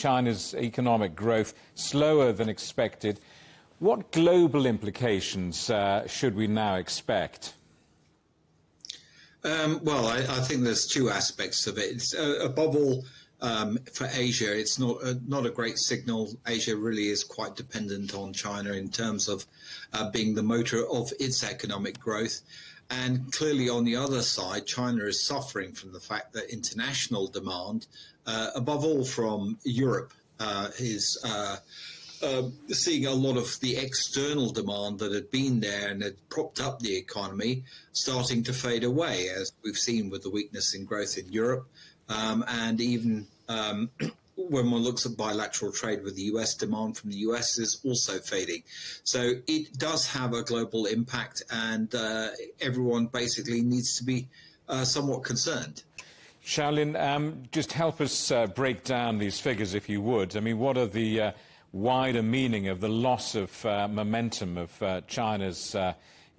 China's economic growth slower than expected. What global implications should we now expect? Well, I think there's two aspects of it. Above all, for Asia, it's not a great signal. Asia really is quite dependent on China in terms of being the motor of its economic growth. And clearly, on the other side, China is suffering from the fact that international demand, above all from Europe, is seeing a lot of the external demand that had been there and had propped up the economy starting to fade away, as we've seen with the weakness in growth in Europe. And even when one looks at bilateral trade with the US, demand from the US is also fading. So it does have a global impact, and everyone basically needs to be somewhat concerned. Xiaolin, just help us break down these figures, if you would. I mean, what are the wider meaning of the loss of momentum of China's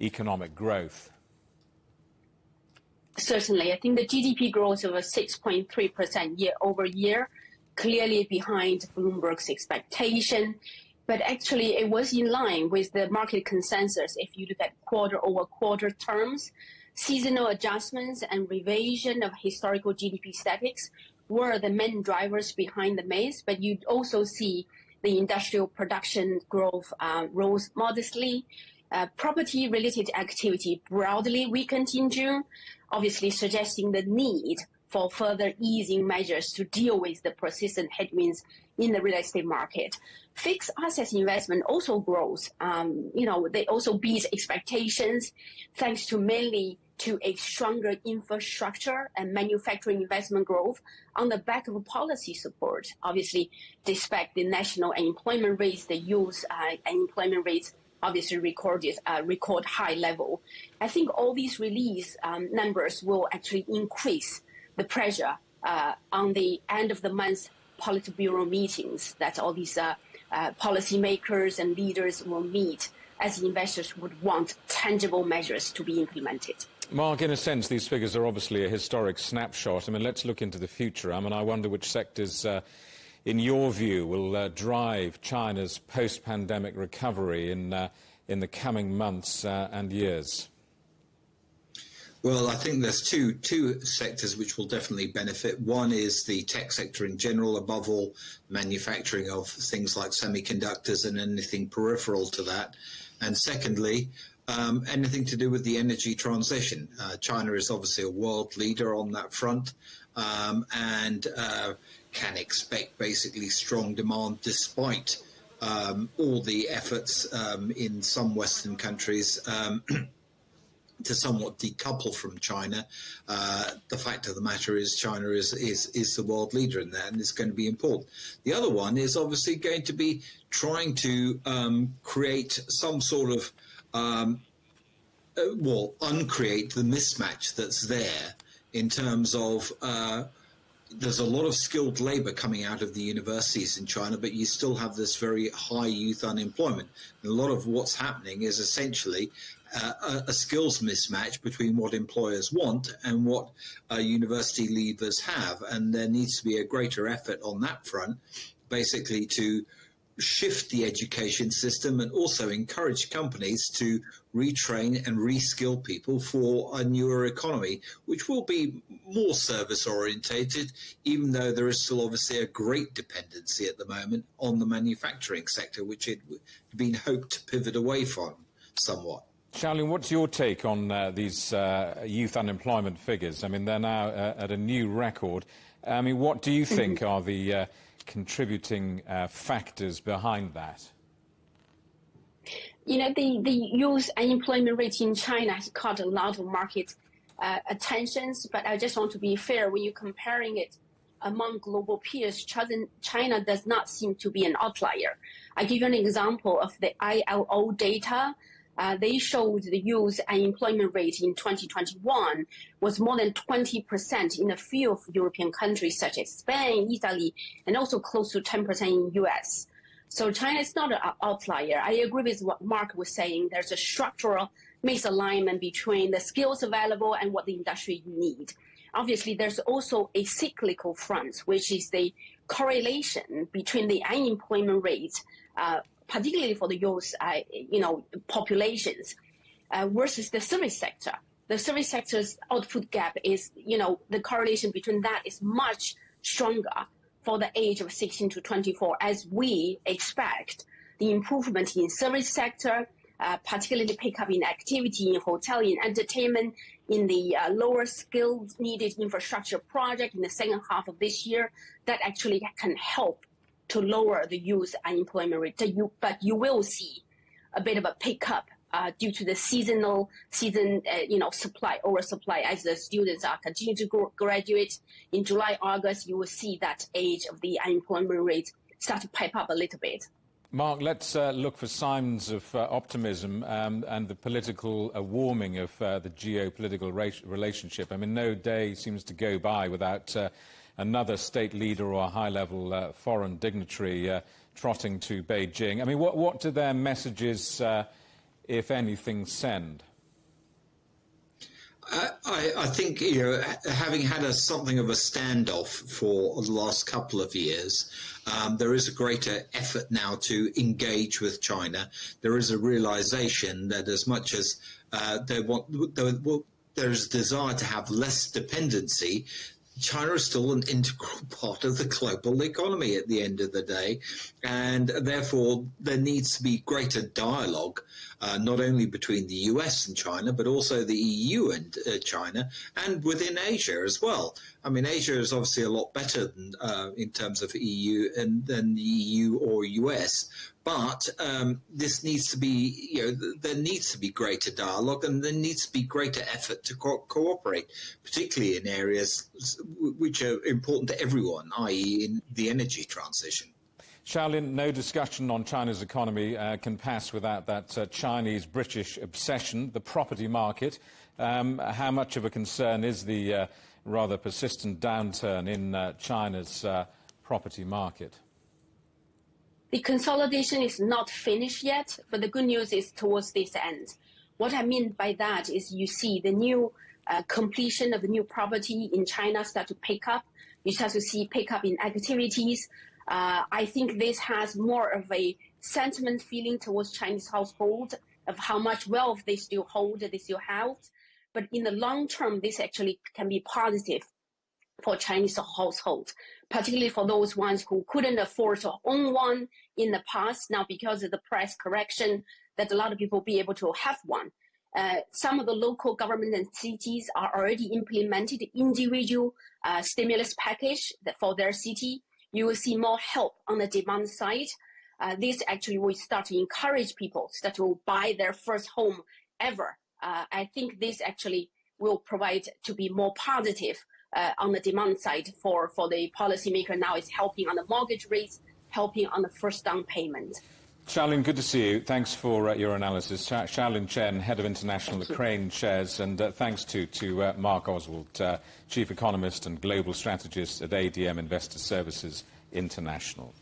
economic growth? Certainly. I think the GDP growth of 6.3% year over year, clearly behind Bloomberg's expectation. But actually, it was in line with the market consensus if you look at quarter-over-quarter terms. Seasonal adjustments and revision of historical GDP statistics were the main drivers behind the miss, but you'd also see the industrial production growth rose modestly. Property-related activity broadly weakened in June, obviously suggesting the need for further easing measures to deal with the persistent headwinds in the real estate market. Fixed assets investment also grows. They also beat expectations thanks to mainly to a stronger infrastructure and manufacturing investment growth on the back of policy support. Obviously, despite the national unemployment rates, the youth unemployment rates obviously recorded a record high level. I think all these release numbers will actually increase the pressure on the end of the month Politburo meetings that all these policymakers and leaders will meet, as investors would want tangible measures to be implemented. Marc, in a sense, these figures are obviously a historic snapshot. I mean, let's look into the future. I mean, I wonder which sectors, in your view, will drive China's post-pandemic recovery in the coming months and years. Well, I think there's two sectors which will definitely benefit. One is the tech sector in general, above all manufacturing of things like semiconductors and anything peripheral to that. And secondly, anything to do with the energy transition. China is obviously a world leader on that front, and can expect basically strong demand despite all the efforts in some Western countries to somewhat decouple from China. The fact of the matter is China is the world leader in that, and it's going to be important. The other one is obviously going to be trying to create some sort of uncreate the mismatch that's there in terms of there's a lot of skilled labor coming out of the universities in China, but you still have this very high youth unemployment. And a lot of what's happening is essentially a skills mismatch between what employers want and what university leavers have. And there needs to be a greater effort on that front, basically to shift the education system and also encourage companies to retrain and reskill people for a newer economy, which will be more service orientated, even though there is still obviously a great dependency at the moment on the manufacturing sector, which it had been hoped to pivot away from somewhat. Xiaolin, what's your take on these youth unemployment figures? I mean, they're now at a new record. I mean, what do you think are the contributing factors behind that? You know, the youth unemployment rate in China has caught a lot of market attentions, but I just want to be fair. When you're comparing it among global peers, China does not seem to be an outlier. I give you an example of the ILO data. They showed the youth unemployment rate in 2021 was more than 20% in a few of European countries such as Spain, Italy, and also close to 10% in US. So China is not an outlier. I agree with what Marc was saying. There's a structural misalignment between the skills available and what the industry need. Obviously, there's also a cyclical front, which is the correlation between the unemployment rates, particularly for the youth, populations, versus the service sector. The service sector's output gap is, the correlation between that is much stronger for the age of 16 to 24, as we expect the improvement in service sector, particularly pick up in activity in hotel, in entertainment, in the lower skills needed infrastructure project in the second half of this year, that actually can help to lower the youth unemployment rate. But you will see a bit of a pickup due to the oversupply as the students are continuing to graduate. In July, August, you will see that age of the unemployment rate start to pipe up a little bit. Marc, let's look for signs of optimism and the political warming of the geopolitical relationship. I mean, no day seems to go by without another state leader or a high-level foreign dignitary trotting to Beijing. I mean, what do their messages, if anything, send? I think, having had something of a standoff for the last couple of years, there is a greater effort now to engage with China. There is a realization that as much as there is a desire to have less dependency, China is still an integral part of the global economy at the end of the day, and therefore there needs to be greater dialogue, not only between the US and China, but also the EU and China, and within Asia as well. I mean, Asia is obviously a lot better than, in terms of EU than the EU or US. But this needs to be, there needs to be greater dialogue, and there needs to be greater effort to cooperate, particularly in areas which are important to everyone, i.e. in the energy transition. Xiaolin, no discussion on China's economy can pass without that Chinese-British obsession, the property market. How much of a concern is the rather persistent downturn in China's property market? The consolidation is not finished yet, but the good news is towards this end. What I mean by that is you see the new completion of the new property in China start to pick up. You start to see pick up in activities. I think this has more of a sentiment feeling towards Chinese household of how much wealth they still hold, they still have. But in the long term, this actually can be positive for Chinese households, particularly for those ones who couldn't afford to own one in the past. Now, because of the price correction, that a lot of people be able to have one. Some of the local government and cities are already implemented individual stimulus package for their city. You will see more help on the demand side. This actually will start to encourage people start to buy their first home ever. I think this actually will provide to be more positive on the demand side for the policymaker. Now it's helping on the mortgage rates, helping on the first down payment. Xiaolin, good to see you. Thanks for your analysis. Xiaolin Chen, Head of International at KraneShares, and thanks to Marc Ostwald, Chief Economist and Global Strategist at ADM Investor Services International.